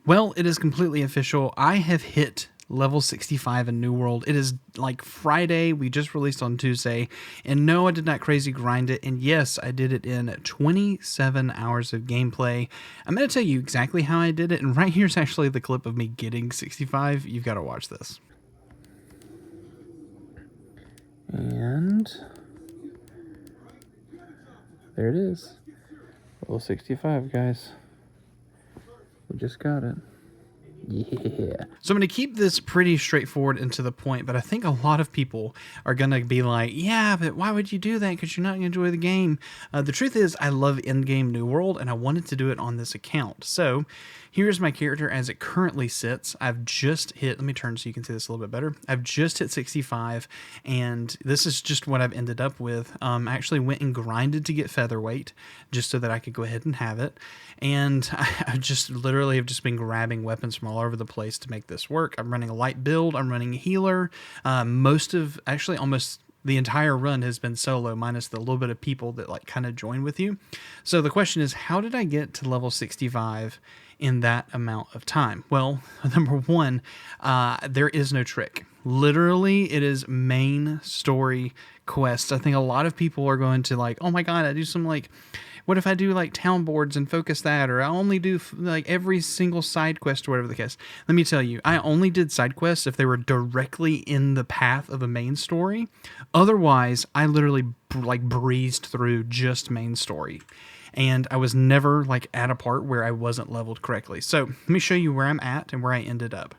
Well, it is completely official. I have hit level 65 in New World. It is like Friday. We just released on Tuesday. And no, I did not crazy grind it. And yes, I did it in 27 hours of gameplay. I'm going to tell you exactly how I did it. And right here's actually the clip of me getting 65. You've got to watch this. And there it is. Level 65, guys. We just got it. Yeah. So I'm going to keep this pretty straightforward and to the point, but I think a lot of people are going to be like, yeah, but why would you do that? Because you're not going to enjoy the game. The truth is, I love in-game New World, and I wanted to do it on this account. So here's my character as it currently sits. I've just hit, let me turn so you can see this a little bit better. I've just hit 65, and this is just what I've ended up with. I actually went and grinded to get featherweight just so that I could go ahead and have it. And I just literally have just been grabbing weapons from all over the place to make this work. I'm running a light build. I'm running a healer. Almost the entire run has been solo, minus the little bit of people that like kind of join with you. So the question is, how did I get to level 65 in that amount of time? Well, number one, there is no trick. Literally, it is main story quests. I think a lot of people are going to like, oh my God, I do some like, what if I do like town boards and focus that, or I only do like every single side quest or whatever the case. Let me tell you, I only did side quests if they were directly in the path of a main story. Otherwise, I literally like breezed through just main story. And I was never like at a part where I wasn't leveled correctly. So let me show you where I'm at and where I ended up.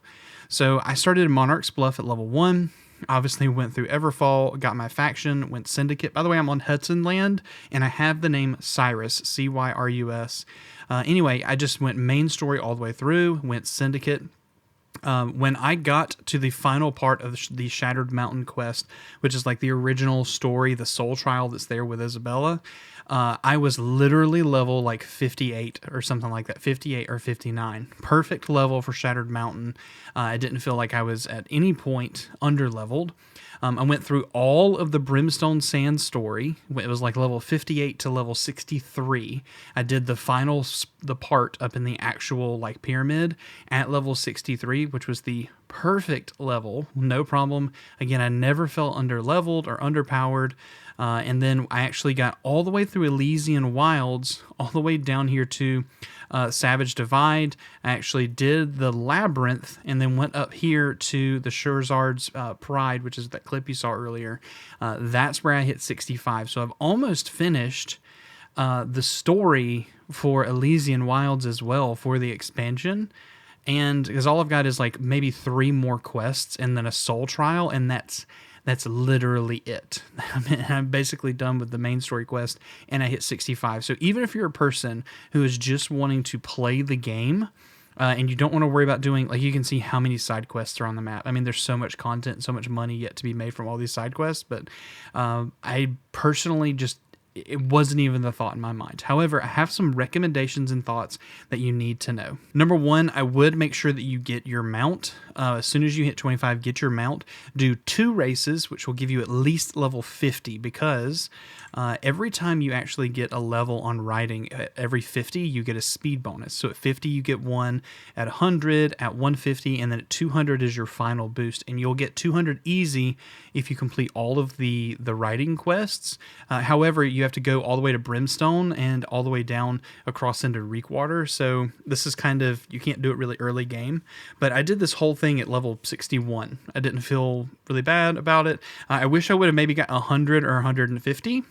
So I started in Monarch's Bluff at level 1. Obviously went through Everfall, got my faction, went Syndicate. By the way, I'm on Hudson Land, and I have the name Cyrus, Cyrus. Anyway, I just went main story all the way through, went Syndicate. When I got to the final part of the Shattered Mountain quest, which is like the original story, the soul trial that's there with Isabella, I was literally level like 58 or something like that, 58 or 59. Perfect level for Shattered Mountain. I didn't feel like I was at any point under-leveled. I went through all of the Brimstone Sand story. It was like level 58 to level 63. I did the part up in the actual like pyramid at level 63, which was the perfect level, no problem. Again, I never felt under-leveled or underpowered. And then I actually got all the way through Elysian Wilds, all the way down here to Savage Divide. I actually did the Labyrinth and then went up here to the Scherzard's Pride, which is that clip you saw earlier. That's where I hit 65. So I've almost finished the story for Elysian Wilds as well for the expansion. And because all I've got is like maybe 3 more quests and then a soul trial, and that's literally it. I'm basically done with the main story quest, and I hit 65. So even if you're a person who is just wanting to play the game, and you don't want to worry about doing, like, you can see how many side quests are on the map. I mean, there's so much content, so much money yet to be made from all these side quests, but I personally just, it wasn't even the thought in my mind. However, I have some recommendations and thoughts that you need to know. Number one, I would make sure that you get your mount. As soon as you hit 25, get your mount. Do 2 races, which will give you at least level 50, because every time you actually get a level on riding, every 50, you get a speed bonus. So at 50, you get 1, at 100, at 150, and then at 200 is your final boost. And you'll get 200 easy if you complete all of the riding quests. However, you have to go all the way to Brimstone and all the way down across into Reekwater. So this is kind of, you can't do it really early game. But I did this whole thing at level 61. I didn't feel really bad about it. I wish I would have maybe got 100 or 150.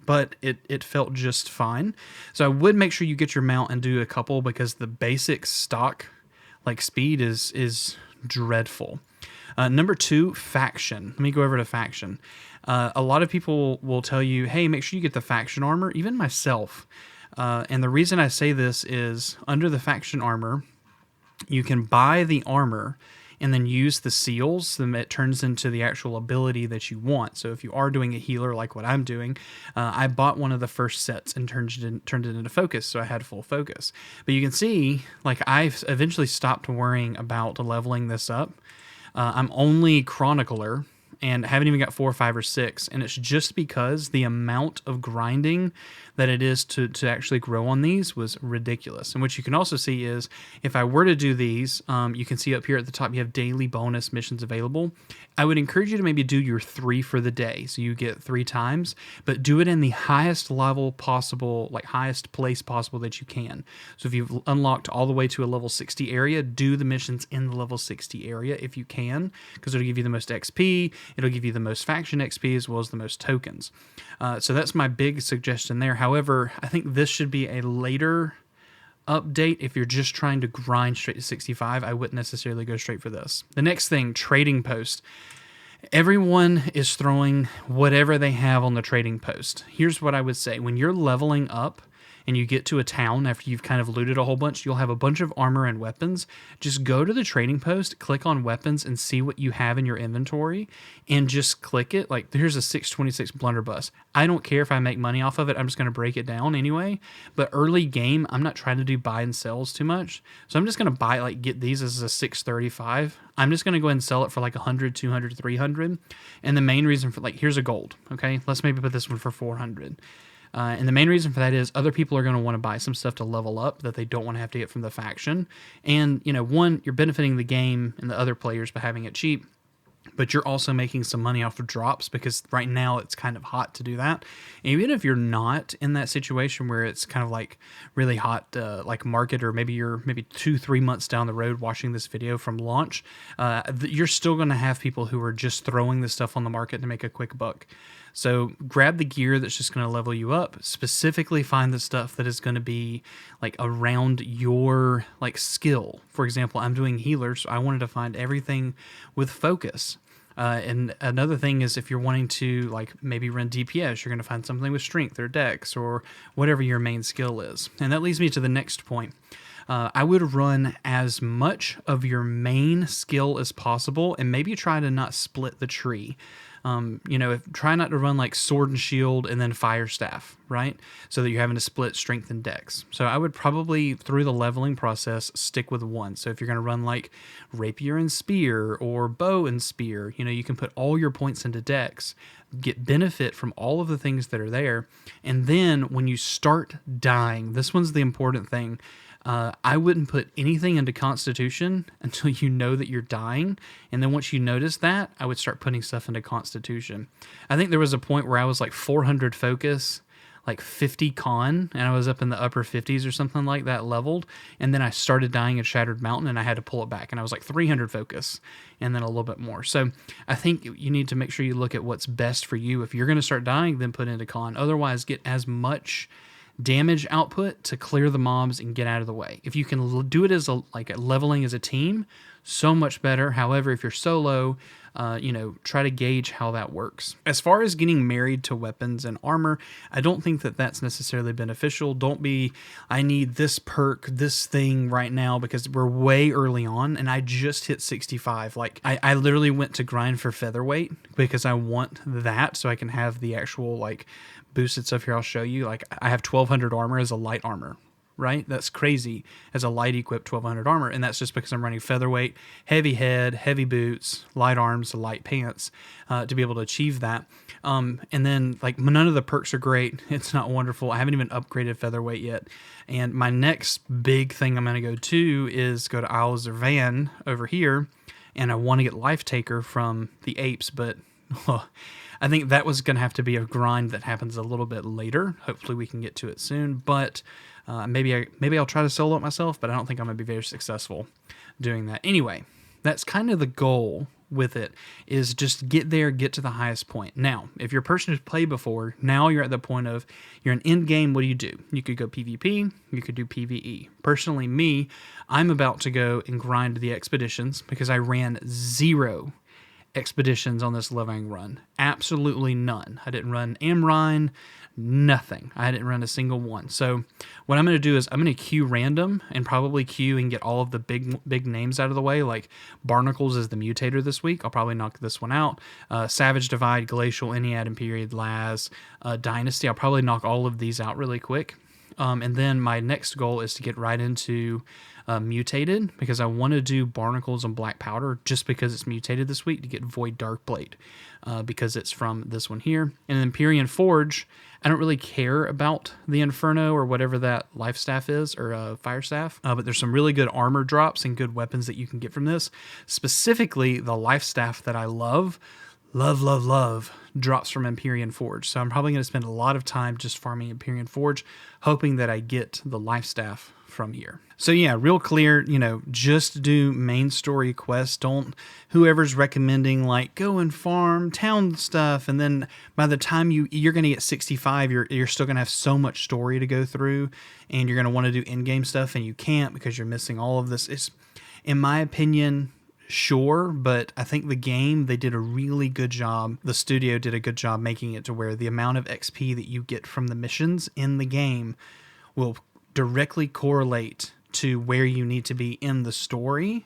But it felt just fine. So I would make sure you get your mount and do a couple, because the basic stock like speed is dreadful. Number 2, faction. Let me go over to faction. A lot of people will tell you, hey, make sure you get the faction armor, even myself. And the reason I say this is under the faction armor, you can buy the armor and then use the seals, then it turns into the actual ability that you want. So if you are doing a healer like what I'm doing, I bought one of the first sets and turned it into focus, so I had full focus. But you can see, like, I've eventually stopped worrying about leveling this up. I'm only Chronicler. and haven't even got 4, 5, or 6. And it's just because the amount of grinding that it is to actually grow on these was ridiculous. And what you can also see is if I were to do these, you can see up here at the top you have daily bonus missions available. I would encourage you to maybe do your 3 for the day, so you get 3 times, but do it in the highest level possible, like highest place possible that you can. So if you've unlocked all the way to a level 60 area, do the missions in the level 60 area if you can, because it'll give you the most XP, it'll give you the most faction XP as well as the most tokens. So that's my big suggestion there. However, I think this should be a later update. If you're just trying to grind straight to 65, I wouldn't necessarily go straight for this. The next thing, trading post. Everyone is throwing whatever they have on the trading post. Here's what I would say. When you're leveling up and you get to a town after you've kind of looted a whole bunch, you'll have a bunch of armor and weapons. Just go to the trading post, click on weapons, and see what you have in your inventory, and just click it. Like, here's a 626 blunderbuss. I don't care if I make money off of it. I'm just going to break it down anyway. But early game, I'm not trying to do buy and sells too much. So I'm just going to buy, like, get these as a 635. I'm just going to go ahead and sell it for like 100, 200, 300. And the main reason for, like, here's a gold. Okay, let's maybe put this one for 400. And the main reason for that is other people are going to want to buy some stuff to level up that they don't want to have to get from the faction. And, you know, one, you're benefiting the game and the other players by having it cheap, but you're also making some money off of drops, because right now it's kind of hot to do that. And even if you're not in that situation where it's kind of like really hot, like market, or maybe you're 2-3 months down the road watching this video from launch, you're still going to have people who are just throwing this stuff on the market to make a quick buck. So grab the gear that's just going to level you up. Specifically find the stuff that is going to be like around your like skill. For example, I'm doing healer, so I wanted to find everything with focus. And another thing is if you're wanting to like maybe run DPS, you're going to find something with strength or dex or whatever your main skill is. And that leads me to the next point. I would run as much of your main skill as possible, and maybe try to not split the tree. Try not to run like sword and shield and then fire staff, right? So that you're having to split strength and dex. So I would probably, through the leveling process, stick with one. So if you're going to run like rapier and spear or bow and spear, you can put all your points into dex, get benefit from all of the things that are there. And then when you start dying, this one's the important thing. I wouldn't put anything into Constitution until you know that you're dying. And then once you notice that, I would start putting stuff into Constitution. I think there was a point where I was like 400 focus, like 50 con, and I was up in the upper 50s or something like that leveled. And then I started dying at Shattered Mountain and I had to pull it back. And I was like 300 focus and then a little bit more. So I think you need to make sure you look at what's best for you. If you're going to start dying, then put into con. Otherwise, get as much damage output to clear the mobs and get out of the way. If you can do it as a leveling as a team, so much better. However, if you're solo, try to gauge how that works. As far as getting married to weapons and armor, I don't think that that's necessarily beneficial. Don't be, I need this perk, this thing right now, because we're way early on and I just hit 65. Like I literally went to grind for featherweight because I want that so I can have the actual like boosted stuff here. I'll show you. Like I have 1200 armor as a light armor, right? That's crazy as a light equipped 1200 armor. And that's just because I'm running featherweight, heavy head, heavy boots, light arms, light pants, to be able to achieve that. And then like none of the perks are great. It's not wonderful. I haven't even upgraded featherweight yet. And my next big thing I'm going to go to is go to Isle of Zervan over here. And I want to get Lifetaker from the apes, but I think that was going to have to be a grind that happens a little bit later. Hopefully we can get to it soon, but maybe I'll try to solo it myself, but I don't think I'm going to be very successful doing that. Anyway, that's kind of the goal with it, is just get there, get to the highest point. Now, if you're a person who's played before, now you're at the point of, you're an end game, what do? You could go PvP, you could do PvE. Personally, me, I'm about to go and grind the expeditions because I ran 0 expeditions on this leveling run. Absolutely none. I didn't run Amrine, nothing. I didn't run a single one. So what I'm going to do is I'm going to queue random and probably queue and get all of the big names out of the way. Like Barnacles is the mutator this week. I'll probably knock this one out. Savage Divide, Glacial, Ennead, Period, Laz, Dynasty. I'll probably knock all of these out really quick. And then my next goal is to get right into Mutated, because I want to do Barnacles and Black Powder just because it's mutated this week, to get Void Darkblade, because it's from this one here. And then Empyrean Forge, I don't really care about the Inferno or whatever that Life Staff is, or Fire Staff, but there's some really good armor drops and good weapons that you can get from this. Specifically, the Life Staff that I love, drops from Empyrean Forge. So I'm probably going to spend a lot of time just farming Empyrean Forge, hoping that I get the Life Staff from here. So yeah, real clear, just do main story quests. Don't, whoever's recommending like go and farm town stuff, and then by the time you're going to get 65, you're still going to have so much story to go through, and you're going to want to do in-game stuff, and you can't because you're missing all of this. It's, in my opinion, sure, but I think the game, they did a really good job. The studio did a good job making it to where the amount of XP that you get from the missions in the game will directly correlate to where you need to be in the story,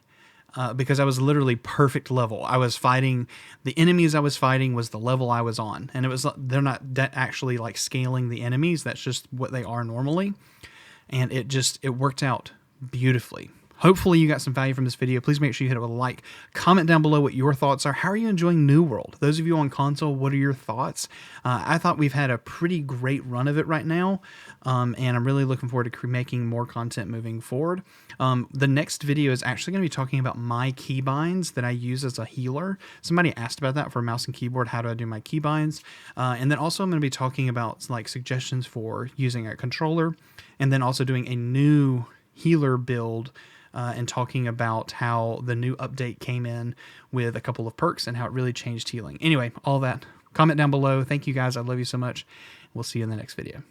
because I was literally perfect level. I was fighting, the enemies I was fighting was the level I was on, and it was, they're not actually like scaling the enemies, that's just what they are normally, and it worked out beautifully. Hopefully you got some value from this video. Please make sure you hit it with a like. Comment down below what your thoughts are. How are you enjoying New World? Those of you on console, what are your thoughts? I thought we've had a pretty great run of it right now, and I'm really looking forward to making more content moving forward. The next video is actually going to be talking about my keybinds that I use as a healer. Somebody asked about that for mouse and keyboard. How do I do my keybinds? And then also I'm going to be talking about like suggestions for using a controller, and then also doing a new healer build, and talking about how the new update came in with a couple of perks and how it really changed healing. Anyway, all that. Comment down below. Thank you guys. I love you so much. We'll see you in the next video.